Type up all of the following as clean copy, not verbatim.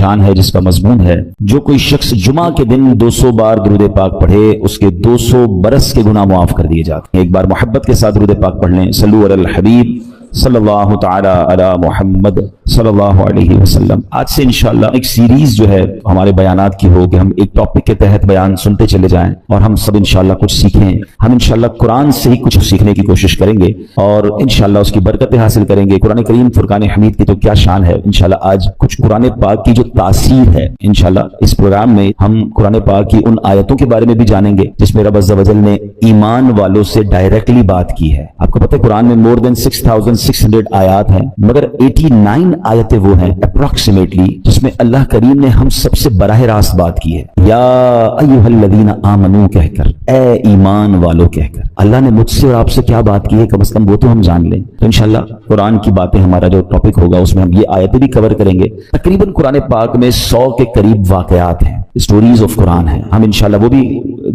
شان ہے, جس کا مضمون ہے جو کوئی شخص جمعہ کے دن 200 بار درود پاک پڑھے اس کے 200 برس کے گناہ معاف کر دیے جاتے ہیں. ایک بار محبت کے ساتھ درود پاک پڑھ لیں. صلو علی الحبیب صلی اللہ تعالی علی محمد صلی اللہ علیہ وسلم. آج سے انشاءاللہ ایک سیریز جو ہے ہمارے بیانات کی ہو کہ ہم ایک ٹاپک کے تحت بیان سنتے چلے جائیں اور ہم سب انشاءاللہ کچھ سیکھیں. ہم انشاءاللہ قرآن سے ہی کچھ سیکھنے کی کوشش کریں گے اور انشاءاللہ اس کی برکتیں حاصل کریں گے. قرآن کریم فرقان حمید کی تو کیا شان ہے. انشاءاللہ آج کچھ قرآن پاک کی جو تاثیر ہے, انشاءاللہ اس پروگرام میں ہم قرآن پاک کی ان آیتوں کے بارے میں بھی جانیں گے جس میں رب عز و جل نے ایمان والوں سے ڈائریکٹلی بات کی ہے. آپ کو پتہ ہے قرآن میں مور دین 6600 آیات ہیں, مگر 89 آیتیں وہ ہیں اپروکسیمیٹلی جس میں اللہ کریم نے ہم سب سے براہ راست بات کی ہے. یا ایھا الذین آمنو کہہ کر, اے ایمان والو کہہ کر. اللہ نے مجھ سے اور آپ سے کیا بات کی ہے کم از کم وہ تو ہم جان لیں. تو انشاءاللہ قرآن کی باتیں ہمارا جو ٹاپک ہوگا اس میں ہم یہ آیتیں بھی کور کریں گے. تقریباً قرآن پاک میں 100 کے قریب واقعات ہیں, اسٹوریز آف قرآن ہیں. ہم انشاءاللہ وہ بھی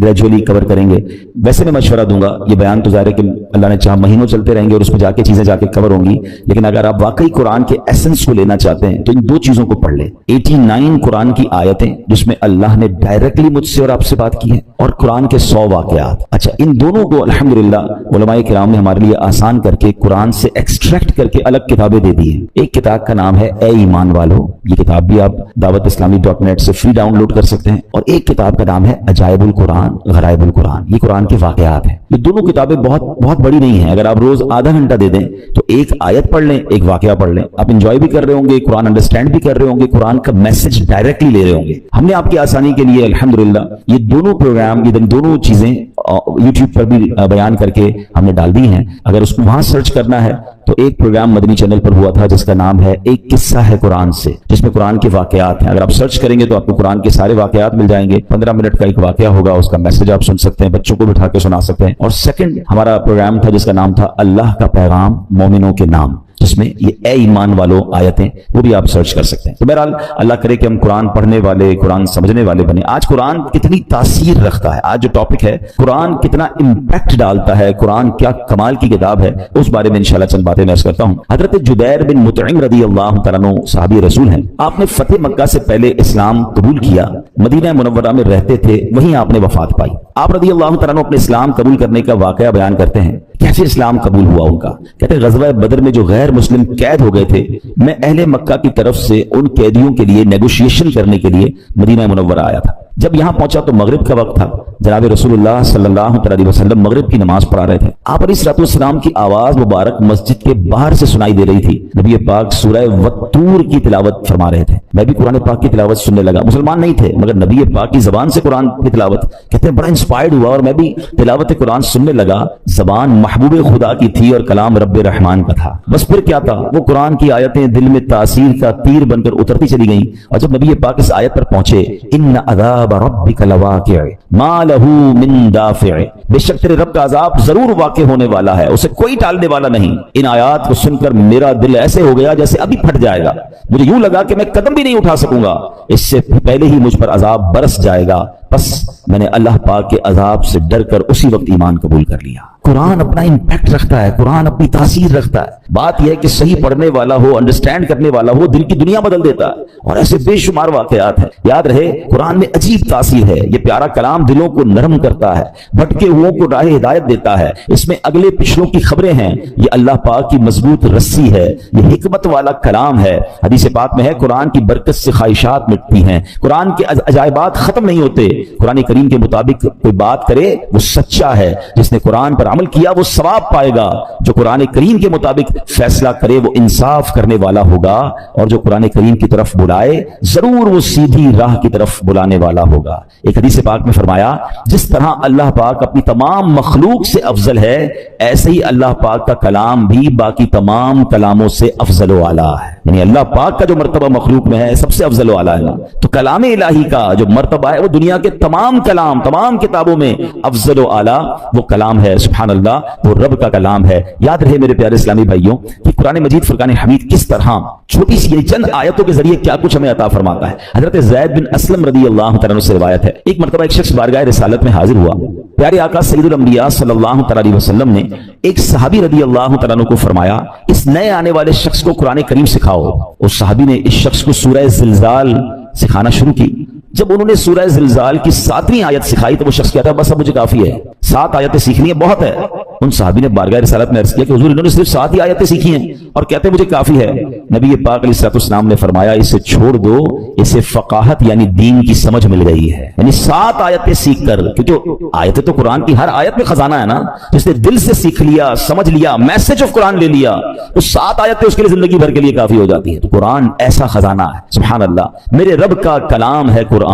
گریجولی کور کریں گے. ویسے میں مشورہ دوں گا, یہ بیان تو ظاہر ہے کہ اللہ نے چاہا مہینوں چلتے رہیں گے اور اس پہ جا کے چیزیں جا کے کور ہوں گی, لیکن اگر آپ واقعی قرآن کے ایسنس کو لینا چاہتے ہیں تو ان دو چیزوں کو پڑھ لیں. 89 قرآن کی آیتیں جس میں اللہ نے ڈائریکٹلی مجھ سے اور آپ سے بات کی ہے, اور قرآن کے 100 واقعات. اچھا, ان دونوں کو الحمدللہ علماء کرام نے ہمارے لیے آسان کر کے قرآن سے ایکسٹریکٹ کر کے الگ کتابیں دے دی ہیں. ایک کتاب کا نام ہے اے ایمان والو, یہ کتاب بھی آپ dawatIslami.net سے فری ڈاؤن لوڈ کر سکتے ہیں, اور ایک کتاب کا نام ہے عجائب القرآن غرائب القرآن, یہ قرآن کے واقعات ہیں. یہ دونوں کتابیں بہت بڑی نہیں ہیں. اگر آپ روز آدھا گھنٹہ دے دیں تو ایک آیت پڑھ لیں, ایک واقعہ پڑھ لیں, آپ انجوائے بھی کر رہے ہوں گے, قرآن انڈرسٹینڈ بھی کر رہے ہوں گے, قرآن کا میسج ڈائریکٹلی لے رہے ہوں گے. ہم نے آپ کی آسانی کے لیے الحمدللہ یہ دونوں پروگرام, یہ دونوں چیزیں یوٹیوب پر بھی بیان کر کے ہم نے ڈال دی ہیں. اگر اس کو وہاں سرچ کرنا ہے تو ایک پروگرام مدنی چینل پر ہوا تھا جس کا نام ہے ایک قصہ ہے قرآن سے, جس میں قرآن کے واقعات ہیں. اگر آپ سرچ کریں گے تو آپ کو قرآن کے سارے واقعات مل جائیں گے. 15 منٹ کا ایک واقعہ ہوگا, اس کا میسج آپ سن سکتے ہیں, بچوں کو بٹھا کے سنا سکتے ہیں. اور سیکنڈ ہمارا پروگرام تھا جس کا نام تھا اللہ کا پیغام مومنوں کے نام, جس میں یہ اے ایمان والو آیتیں, وہ بھی آپ سرچ کر سکتے ہیں. تو بہرحال اللہ کرے کہ ہم قرآن پڑھنے والے, قرآن سمجھنے والے بنے. آج قرآن کتنی تاثیر رکھتا ہے, آج جو ٹاپک ہے قرآن کتنا امپیکٹ ڈالتا ہے, قرآن کیا کمال کی کتاب ہے, اس بارے میں انشاءاللہ چند باتیں میں عرض کرتا ہوں. حضرت جبیر بن مطعم رضی اللہ تعالیٰ عنہ صحابی رسول ہیں. آپ نے فتح مکہ سے پہلے اسلام قبول کیا, مدینہ منورہ میں رہتے تھے, وہیں آپ نے وفات پائی. آپ رضی اللہ تعالیٰ عنہ اپنے اسلام قبول کرنے کا واقعہ بیان کرتے ہیں. کیسے اسلام قبول ہوا ان کا؟ کہتے ہیں غزوہ بدر میں جو غیر مسلم قید ہو گئے تھے, میں اہل مکہ کی طرف سے ان قیدیوں کے لیے نیگوشیشن کرنے کے لیے مدینہ منورہ آیا تھا. جب یہاں پہنچا تو مغرب کا وقت تھا. جناب رسول اللہ صلی اللہ علیہ وسلم مغرب کی نماز پڑھا رہے تھے. آپ علیہ الصلوۃ والسلام کی آواز مبارک مسجد کے باہر سے سنائی دے رہی تھی. نبی پاک سورہ والطور کی تلاوت فرما رہے تھے. میں بھی قرآن پاک کی تلاوت سننے لگا. مسلمان نہیں تھے مگر نبی پاک کی زبان سے قرآن کی تلاوت, کہتے ہیں بڑا انسپائرڈ ہوا اور میں بھی تلاوت قرآن سننے لگا. زبان محبوب خدا کی تھی اور کلام رب رحمان کا تھا. بس پھر کیا تھا, وہ قرآن کی آیتیں دل میں تاثیر کا تیر بن کر اترتی چلی گئیں. اور جب نبی پاک اس آیت پر پہنچے, ان عذاب ربک لواقع ما لہ من دافع, بے شک تیرے رب کا عذاب ضرور واقع ہونے والا ہے, اسے کوئی ٹالنے والا نہیں. ان آیات کو سن کر میرا دل ایسے ہو گیا جیسے ابھی پھٹ جائے گا. مجھے یوں لگا کہ میں قدم بھی نہیں اٹھا سکوں گا, اس سے پہلے ہی مجھ پر عذاب برس جائے گا. بس میں نے اللہ پاک کے عذاب سے ڈر کر اسی وقت ایمان قبول کر لیا. قرآن اپنا امپیکٹ رکھتا ہے, قرآن اپنی تاثیر رکھتا ہے. بات یہ ہے کہ صحیح پڑھنے والا ہو, انڈرسٹینڈ کرنے والا ہو, دل کی دنیا بدل دیتا ہے. اور ایسے بے شمار واقعات ہیں. یاد رہے قرآن میں عجیب تاثیر ہے. یہ پیارا کلام دلوں کو نرم کرتا ہے, بھٹکے ہوئوں کو راہ ہدایت دیتا ہے. اس میں اگلے پچھلوں کی خبریں ہیں. یہ اللہ پاک کی مضبوط رسی ہے, یہ حکمت والا کلام ہے. حدیث پاک میں ہے قرآن کی برکت سے خواہشات مٹتی ہیں. قرآن کے عجائبات ختم نہیں ہوتے. قرآن کریم کے مطابق کوئی بات کرے وہ سچا ہے. جس نے قرآن پر عمل کیا وہ ثواب پائے گا. جو قرآن کریم کے مطابق فیصلہ کرے وہ انصاف کرنے والا ہوگا, اور جو قرآن کریم کی طرف بلائے ضرور وہ سیدھی راہ کی طرف بلانے والا ہوگا. ایک حدیث پاک میں فرمایا جس طرح اللہ پاک اپنی تمام مخلوق سے افضل ہے, ایسے ہی اللہ پاک کا کلام بھی باقی تمام کلاموں سے افضل و اعلیٰ ہے. یعنی اللہ پاک کا جو مرتبہ مخلوق میں ہے سب سے افضل و اعلیٰ ہے. تو کلام الہی کا جو مرتبہ ہے وہ دنیا کے تمام کلام, تمام کتابوں میں افضل و اعلیٰ وہ کلام ہے. سبحان اللہ, وہ رب کا کلام ہے. یاد رہے میرے پیارے اسلامی بھائیوں کہ قرآن مجید فرقان حمید کس طرح چھوٹی سی چند آیتوں کے ذریعے کیا کچھ ہمیں عطا فرماتا ہے۔ حضرت زید بن اسلم رضی اللہ تعالیٰ عنہ سے روایت ہے، ایک مرتبہ ایک شخص بارگاہ رسالت میں حاضر ہوا، پیارے آقا سید الانبیاء صلی اللہ تعالیٰ علیہ وسلم نے ایک صحابی رضی اللہ تعالیٰ عنہ کو فرمایا اس نئے آنے والے شخص کو قرآن کریم سکھاؤ۔ اس صحابی نے اس شخص کو سورہ زلزال سکھانا شروع کی۔ جب انہوں نے سورہ زلزال کی 7ویں آیت سکھائی تو وہ شخص کہتا ہے بس اب مجھے کافی ہے، 7 آیتیں سیکھنی ہے بہت ہے۔ ان صحابی نے بارگاہ رسالت میں عرض کیا کہ حضور انہوں نے صرف 7 ہی آیتیں سیکھی ہیں اور کہتے ہیں مجھے کافی ہے۔ نبی پاک علیہ الصلوۃ والسلام نے فرمایا اسے چھوڑ دو، اسے فقاہت یعنی دین کی سمجھ مل گئی ہے، یعنی 7 آیتیں سیکھ کر، کیونکہ آیتیں تو قرآن کی ہر آیت میں خزانہ ہے نا، جس نے دل سے سیکھ لیا، سمجھ لیا، میسج آف قرآن لے لیا، تو 7 آیتیں اس کے لیے زندگی بھر کے لیے کافی ہو جاتی ہے۔ تو قرآن ایسا خزانہ ہے، سبحان اللہ، میرے رب کا کلام ہے قرآن،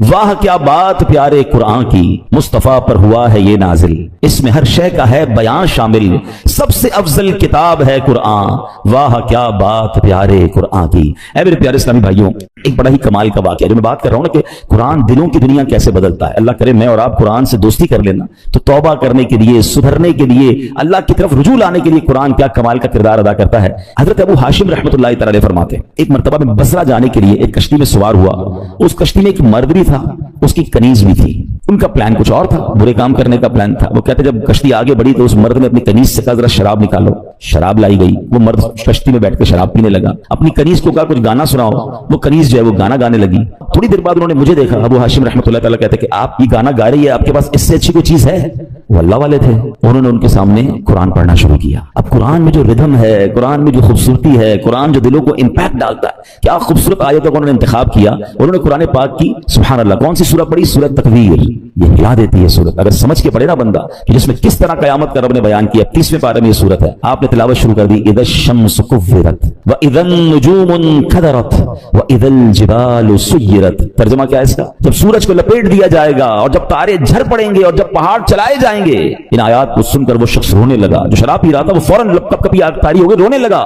واہ کیا بات پیارے قرآن کی، مصطفیٰ پر ہوا ہے یہ نازل، اس میں ہر شے کا ہے بیان شامل، سب سے افضل کتاب ہے قرآن، واہ کیا بات پیارے قرآن کی۔ اے میرے پیارے اسلامی بھائیوں، ایک بڑا ہی کمال کا واقعہ جو میں بات کر رہا ہوں نا کہ قرآن دلوں کی دنیا کیسے بدلتا ہے۔ اللہ کرے میں اور آپ قرآن سے دوستی کر لینا تو توبہ کرنے کے لیے، سدھرنے کے لیے، اللہ کی طرف رجوع لانے کے لیے قرآن کیا کمال کا کردار ادا کرتا ہے۔ حضرت ابو ہاشم رحمۃ اللہ تعالی علیہ فرماتے ہیں ایک مرتبہ میں بصرہ جانے کے لیے ایک کشتی میں سوار ہوا، اس کشتی میں ایک مرد بھی تھا، اس کی کنیز بھی تھی۔ ان کا پلان کچھ اور تھا، برے کام کرنے کا پلان تھا۔ وہ کہتے جب کشتی آگے بڑھی تو اس مرد نے اپنی کنیز سے کہا ذرا شراب نکالو، شراب لائی گئی۔ وہ مرد کشتی میں بیٹھ کے شراب پینے لگا، اپنی کنیز کو کہا کچھ گانا سناؤ، وہ کنیز جو ہے وہ گانا گانے لگی۔ تھوڑی دیر بعد انہوں نے مجھے دیکھا، ابو ہاشم رحمۃ اللہ تعالیٰ کہتے کہ آپ یہ گانا گا رہی ہے، آپ کے پاس اس سے اچھی کوئی چیز ہے؟ وہ اللہ والے تھے، انہوں نے ان کے سامنے قرآن پڑھنا شروع کیا۔ اب قرآن میں جو ردھم ہے، قرآن میں جو خوبصورتی ہے، قرآن جو دلوں کو امپیکٹ ڈالتا ہے، کیا خوبصورت آیتوں کو انہوں نے انتخاب کیا۔ انہوں نے قرآن پاک کی سبحان اللہ کون سی سورہ پڑھی؟ سورہ تکویر۔ یہ ہلا دیتی ہے سورت، اگر سمجھ کے پڑھے نا بندہ کہ جس میں کس طرح قیامت کا رب نے بیان کیا۔ 30ویں پارے میں یہ سورت ہے، آپ نے تلاوت شروع کر دی، اذا الشمس كورت واذا النجوم انكدرت واذا الجبال سيرت۔ ترجمہ کیا ہے اس کا؟ جب سورج کو لپیٹ دیا جائے گا اور جب تارے جھڑ پڑیں گے اور جب پہاڑ چلائے جائیں گے۔ ان آیات کو سن کر وہ شخص رونے لگا، جو شراب پی رہا تھا وہ فوراً کپ کپی تاری ہو گئے، رونے لگا۔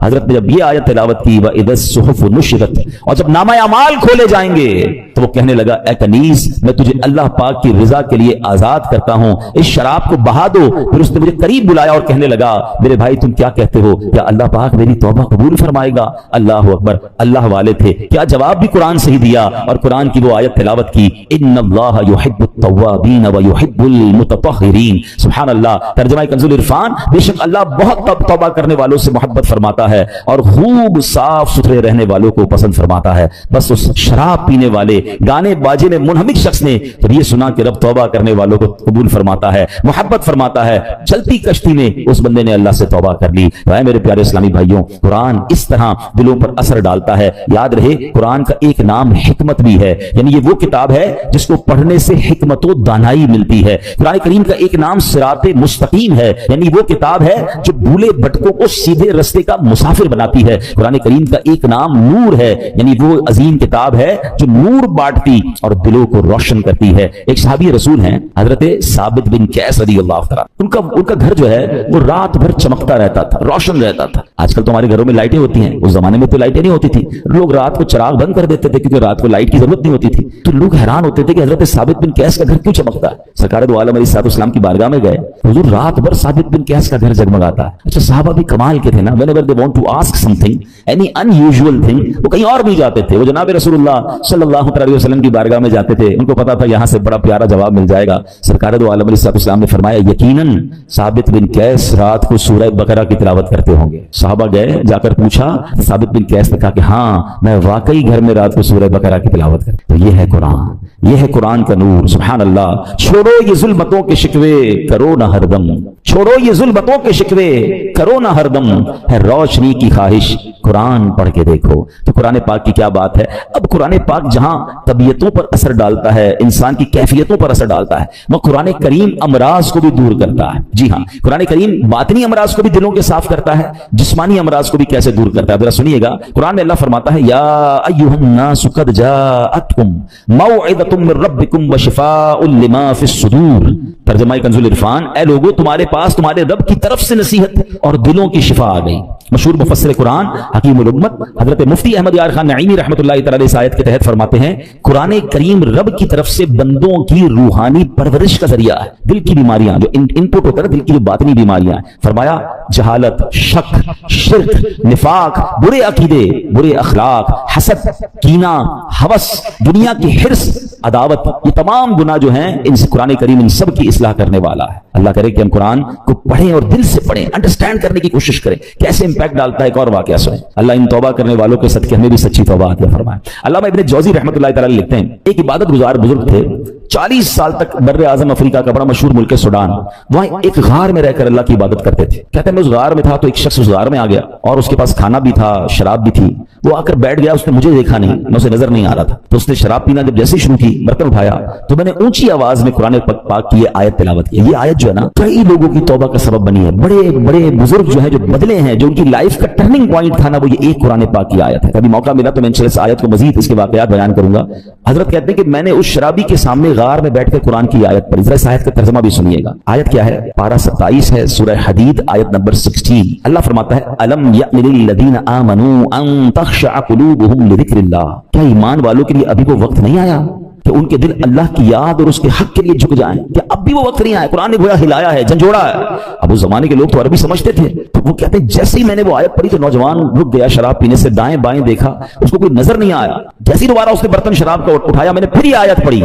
حضرت نے جب یہ آیت تلاوت کی وَإِذَا الصُّحُفُ نُشِرَتْ، اور جب نامہ اعمال کھولے جائیں گے تو وہ کہنے لگا اے کنیز میں تجھے اللہ پاک کی رضا کے لیے آزاد کرتا ہوں، اس شراب کو بہا دو۔ پھر اس نے مجھے قریب بلایا اور کہنے لگا میرے بھائی تم کیا کہتے ہو، کیا اللہ پاک میری توبہ قبول فرمائے گا؟ اللہ اکبر، اللہ والے تھے، کیا جواب بھی قرآن سے ہی دیا اور قرآن کی وہ آیت تلاوت کی ان اللہ یحب التوابین ویحب المتطہرین۔ سبحان اللہ۔ ترجمہ کنز العرفان، بے شک اللہ بہت توبہ کرنے والوں سے محبت فرماتا ہے اور خوب صاف ستھرے رہنے والوں کو پسند فرماتا ہے۔ بس اس شراب پینے والے گانے باجے میں منہمک شخص نے جب یہ سنا کہ رب توبہ کرنے والوں کو قبول فرماتا ہے، محبت فرماتا ہے، چلتی کشتی میں اس بندے نے اللہ سے توبہ کر لی۔ میرے پیارے اسلامی بھائیوں، قرآن اس طرح دلوں پر اثر ڈالتا ہے۔ یاد رہے قرآن کا ایک نام حکمت بھی ہے، یعنی یہ وہ کتاب ہے جس کو پڑھنے سے حکمت و دانائی ملتی ہے۔ قرآن کریم کا ایک نام صراط مستقیم ہے، یعنی وہ کتاب ہے جو بھولے بھٹکوں کو سیدھے رستے کا مسافر بناتی ہے۔ قرآن کریم کا ایک نام نور ہے، یعنی وہ عظیم کتاب ہے جو نور بانٹتی اور دلوں کو روشن کرتی ہے۔ ایک صحابی رسول ہیں حضرت ثابت بن قیس رضی اللہ تعالیٰ، ان کا گھر جو ہے وہ رات بھر چمکتا رہتا تھا، روشن رہتا تھا۔ آج کل تو ہمارے گھروں میں لائٹیں ہوتی ہیں، اس زمانے میں تو لائٹیں نہیں ہوتی تھی، لوگ رات کو چراغ بند کر دیتے تھے کیونکہ رات کو لائٹ کی ضرورت نہیں ہوتی تھی۔ تو لوگ حیران ہوتے تھے کہ حضرت ثابت بن قیس کا گھر کیوں چمکتا ہے۔ سرکار دو عالم علیہ السلام کی بارگاہ میں گئے، حضور رات بھر ثابت بن قیس کا گھر جگمگاتا ہے۔ اچھا صحابہ بھی کمال کے تھے نا، whenever they want to ask something, any unusual thing، وہ کہیں اور نہیں جاتے تھے، وہ جناب رسول اللہ صلی اللہ علیہ وسلم کی بارگاہ میں جاتے تھے۔ ان کو پتا تھا یہاں سے بڑا پیارا جواب مل جائے گا۔ سرکار دو عالم علیہ السلام نے فرمایا یقیناً ثابت بن قیس رات کو سورہ بقرہ کی تلاوت کرتے ہوں گے۔ صحابہ گئے، جا کر پوچھا، ثابت بن قیس نے کہا کہ ہاں میں واقعی گھر میں رات کو سورہ بقرہ کی تلاوت کرتا ہوں۔ یہ ہے قرآن، یہ ہے قرآن کا نور، سبحان اللہ۔ چھوڑو یہ ظلمتوں کے شکوے کرو نہ ہر دم، چھوڑو یہ ظلمتوں کے شکوے کرو نہ ہر دم، ہے روشنی کی خواہش قرآن پڑھ کے دیکھو۔ تو قرآن پاک کی کیا بات ہے۔ اب قرآن پاک جہاں طبیعتوں پر اثر ڈالتا ہے، انسان کی کیفیتوں پر اثر ڈالتا ہے، وہ قرآن کریم امراض کو بھی دور کرتا ہے۔ جی ہاں، قرآن کریم باطنی امراض کو بھی دلوں کے صاف کرتا ہے، جسمانی امراض کو بھی کیسے دور کرتا ہے ذرا سنیے گا۔ قرآن میں اللہ فرماتا ہے یا ایھا الناس قد جاءتکم موعظۃ من ربکم وشفاء لما فی الصدور۔ ترجمہ کنز العرفان، اے لوگو تمہارے پاس تمہارے رب کی طرف سے نصیحت اور دلوں کی شفا آ گئی۔ مشہور مفسر قرآن حکیم الامت حضرت مفتی احمد یار خان نعیمی رحمۃ اللہ تعالی اس آیت کے تحت فرماتے ہیں قرآن کریم رب کی طرف سے بندوں کی روحانی پرورش کا ذریعہ ہے. دل کی بیماریاں جو ان پٹ ہوتا ہے دل کی جو باطنی بیماریاں ہیں, فرمایا جہالت, شک, شرک, نفاق, برے عقیدے, برے اخلاق, حسد, کینہ, ہوس, دنیا کی حرص, عداوت, یہ تمام گناہ جو ہیں ان سے قرآن کریم ان سب کی اصلاح کرنے والا ہے. اللہ کرے کہ ہم قرآن کو پڑھیں اور دل سے پڑھیں, انڈرسٹینڈ کرنے کی کوشش کریں کیسے امپیکٹ ڈالتا ہے. ایک اور واقعہ سنیں. اللہ ان توبہ کرنے والوں کے صدقے ہمیں بھی سچی توبہ عطا فرمائے. علامہ ابن جوزی رحمۃ اللہ تعالی لکھتے ہیں ایک عبادت گزار بزرگ تھے, 40 سال تک بر اعظم افریقہ کا بڑا مشہور ملک ہے سوڈان, وہاں ایک غار میں رہ کر اللہ کی عبادت کرتے تھے. کہتے ہیں میں اس غار میں تھا تو ایک شخص اس غار میں آ گیا اور اس کے پاس کھانا بھی تھا, شراب بھی تھی. وہ آ کر بیٹھ گیا, اس نے مجھے دیکھا نہیں, میں اسے نظر نہیں آ رہا تھا, تو اس نے شراب پینا جب جیسے شروع کی, برتن اٹھایا تو میں نے اونچی آواز میں قرآن پاک کی آیت تلاوت کی. یہ آیت جو ہے نا کئی لوگوں کی توبہ کا سبب بنی ہے. بڑے بڑے بزرگ جو ہیں جو بدلے ہیں, جو ان کی لائف کا ٹرننگ پوائنٹ تھا نا, وہ یہ ایک قرآن پاک کی آیت ہے. کبھی موقع ملا تو میں انشاءاللہ اس آیت کو مزید اس کے واقعات بیان کروں گا. حضرت کہتے ہیں کہ میں نے اس شرابی کے سامنے غار میں بیٹھ کر قرآن کی آیت پڑھی. ذرا اس آیت کا ترجمہ بھی سنیے گا. آیت کیا ہے؟ پارہ 27 ہے, سورہ حدید, آیت نمبر 16. اللہ فرماتا ہے الم یأن للذین آمنوا ان تخشع قلوبهم لذکر اللہ. کیا ایمان والوں کے لیے ابھی وہ وقت نہیں آیا کہ ان کے دل اللہ کی یاد اور اس کے حق کے لیے جھک جائیں؟ کہ اب بھی وہ وقت نہیں آیا؟ قرآن نے گویا ہلایا ہے, جھنجھوڑا ہے. اب اس زمانے کے لوگ تو عربی سمجھتے تھے, تو وہ کہتے ہیں جیسے ہی میں نے وہ آیت پڑھی تو نوجوان رک گیا شراب پینے سے, دائیں بائیں دیکھا, اس کو کوئی نظر نہیں آیا. جیسے ہی دوبارہ اس نے برتن شراب کا اٹھایا, میں نے پھر یہ آیت پڑھی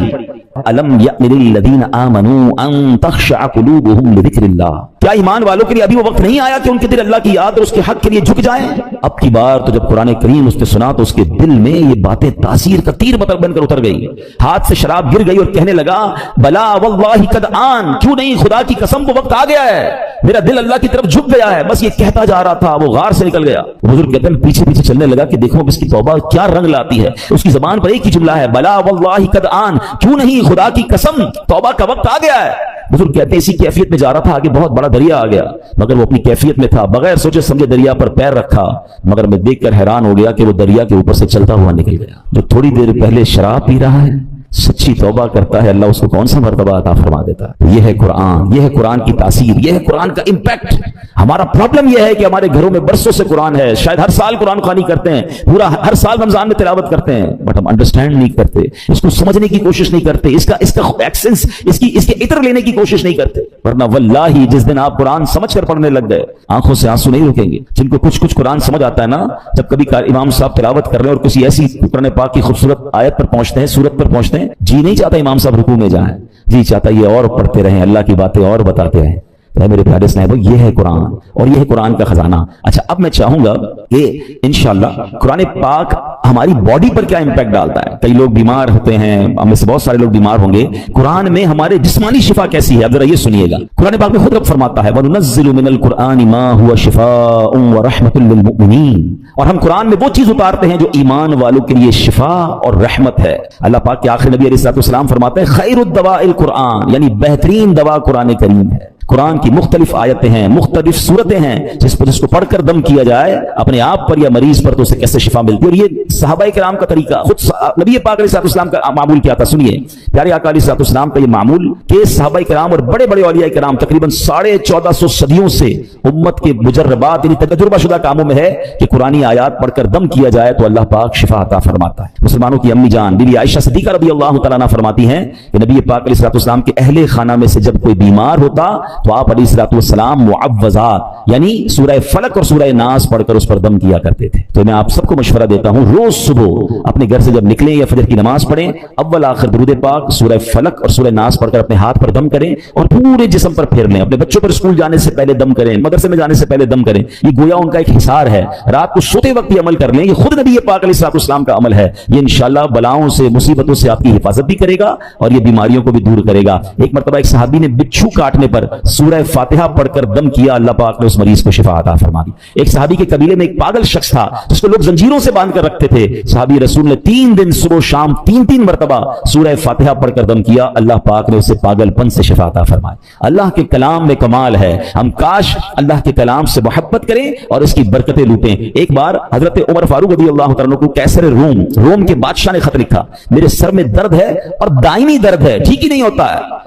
الم یأن للذین آمنوا ان تخشع قلوبهم لذکر اللہ. کیا ایمان والوں کے لیے ابھی وہ وقت نہیں آیا کہ ان کے دل اللہ کی یاد اور اس کے حق کے لیے جھک جائیں؟ اب کی بار تو جب قرآن کریم اس نے سنا تو اس کے دل میں یہ باتیں تاثیر کا تیر بن کر اتر گئی. ہاتھ سے شراب گر گئی اور کہنے لگا بلا واللہ قد آن, کیوں نہیں, خدا کی قسم وہ وقت آ گیا ہے, میرا دل اللہ کی طرف جھک گیا ہے. بس یہ کہتا جا رہا تھا, وہ غار سے نکل گیا. بزرگ کہتے ہیں پیچھے پیچھے چلنے لگا کہ دیکھو اس کی توبہ کیا رنگ لاتی ہے. اس کی زبان پر ایک ہی جملہ ہے بلا واللہ قد آن, کیوں نہیں, خدا کی قسم توبہ کا وقت آ گیا ہے. بزرگ کہتے ہیں اسی کیفیت میں جا رہا تھا, آگے بہت بڑا دریا آ گیا, مگر وہ اپنی کیفیت میں تھا, بغیر سوچے سمجھے دریا پر پیر رکھا. مگر میں دیکھ کر حیران ہو گیا کہ وہ دریا کے اوپر سے چلتا ہوا نکل گیا. جو تھوڑی دیر پہلے شراب پی رہا ہے, سچی توبہ کرتا ہے, اللہ اس کو کون سا مرتبہ عطا فرما دیتا ہے. یہ ہے قرآن, یہ ہے قرآن کی تاثیر, یہ ہے قرآن کا امپیکٹ. ہمارا پرابلم یہ ہے کہ ہمارے گھروں میں برسوں سے قرآن ہے, شاید ہر سال قرآن خوانی کرتے ہیں, پورا ہر سال رمضان میں تلاوت کرتے ہیں, بٹ ہم انڈرسٹینڈ نہیں کرتے, اس کو سمجھنے کی کوشش نہیں کرتے, اس کا ایکسنس, اس کے عطر لینے کی کوشش نہیں کرتے. ورنہ واللہ جس دن آپ قرآن سمجھ کر پڑھنے لگ گئے, آنکھوں سے آنسو نہیں رکیں گے. جن کو کچھ قرآن سمجھ آتا ہے نا, جب کبھی امام صاحب تلاوت کر رہے ہیں اور کسی ایسی قرآن پاک کی خوبصورت آیت پر پہنچتے ہیں, سورت پر پہنچتے ہیں, جی نہیں چاہتا امام صاحب رکوع میں جائیں, جی چاہتا یہ اور پڑھتے رہیں, اللہ کی باتیں اور بتاتے رہیں. میرے پیارے صاحب, یہ ہے قرآن اور یہ ہے قرآن کا خزانہ. اچھا, اب میں چاہوں گا کہ انشاءاللہ قرآن پاک ہماری باڈی پر کیا امپیکٹ ڈالتا ہے. کئی لوگ بیمار ہوتے ہیں, ہم میں سے بہت سارے لوگ بیمار ہوں گے. قرآن میں ہمارے جسمانی شفا کیسی ہے, اب ذرا یہ سنیے گا. قرآن پاک میں خود رب فرماتا ہے وَنُنَزِّلُ مِنَ الْقُرْآنِ مَا هُوَ شِفَاءٌ وَرَحْمَةٌ لِّلْمُؤْمِنِينَ. اور ہم قرآن میں وہ چیز اتارتے ہیں جو ایمان والوں کے لیے شفا اور رحمت ہے. اللہ پاک کے آخری نبی علیہ الصلوۃ والسلام فرماتے ہیں خیر الدواء القرآن, یعنی بہترین دوا قرآن کریم ہے. قرآن کی مختلف آیتیں ہیں, مختلف صورتیں ہیں, جس کو پڑھ کر دم کیا جائے اپنے آپ پر یا مریض پر تو اسے کیسے شفا ملتی ہے. اور یہ صحابہ کرام کا طریقہ, خود نبی پاک علیہ السلام کا معمول کیا تھا, سنیے پیارے آقا علیہ السلام کا یہ معمول کہ صحابہ کرام اور بڑے بڑے اولیاء کرام تقریباً 1450 صدیوں سے امت کے مجربات یعنی تجربہ شدہ کاموں میں ہے کہ قرآنی آیات پڑھ کر دم کیا جائے تو اللہ پاک شفا عطا فرماتا ہے. مسلمانوں کی امی جان بی بی عائشہ صدیقہ رضی اللہ تعالیٰ عنہ فرماتی ہیں کہ نبی پاک علیہ السلام کے اہل خانہ میں سے جب کوئی بیمار ہوتا تو آپ علیہ السلام معوذات یعنی سورہ فلق اور سورہ ناس پڑھ کر اس پر دم کیا کرتے تھے. تو میں آپ سب کو مشورہ دیتا ہوں, روز صبح اپنے گھر سے جب نکلیں یا فجر کی نماز پڑھیں, اول آخر درود پاک سورہ فلق اور سورہ ناس پڑھ کر اپنے ہاتھ پر دم کریں اور پورے جسم پر پھیر لیں. اپنے بچوں پر اسکول جانے سے پہلے دم کریں, مدرسے میں جانے سے پہلے دم کریں. یہ گویا ان کا ایک حصار ہے. رات کو سوتے وقت یہ عمل کر لیں, یہ خود نبی پاک علیہ السلام کا عمل ہے. یہ انشاءاللہ بلاؤں سے مصیبتوں سے آپ کی حفاظت بھی کرے گا اور یہ بیماریوں کو بھی دور کرے گا. ایک مرتبہ ایک صحابی نے بچھو کاٹنے پر سورہ فاتحہ پڑھ کر دم کیا, اللہ پاک نے اس مریض کو شفا عطا فرما دی. ایک صحابی کے قبیلے میں ایک پاگل شخص تھا جس کو لوگ زنجیروں سے باندھ کر رکھتے تھے. صحابی رسول نے 3 دن صبح و شام 3 مرتبہ سورہ فاتحہ پڑھ کر دم کیا, اللہ پاک نے اسے پاگل پن سے شفا عطا فرمائی. اللہ کے کلام میں کمال ہے. ہم کاش اللہ کے کلام سے محبت کریں اور اس کی برکتیں لوٹیں. ایک بار حضرت عمر فاروق رضی اللہ تعالیٰ عنہ کو کیسر روم کے بادشاہ نے خط لکھا, میرے سر میں درد ہے اور دائمی درد ہے, ٹھیک ہی نہیں ہوتا ہے.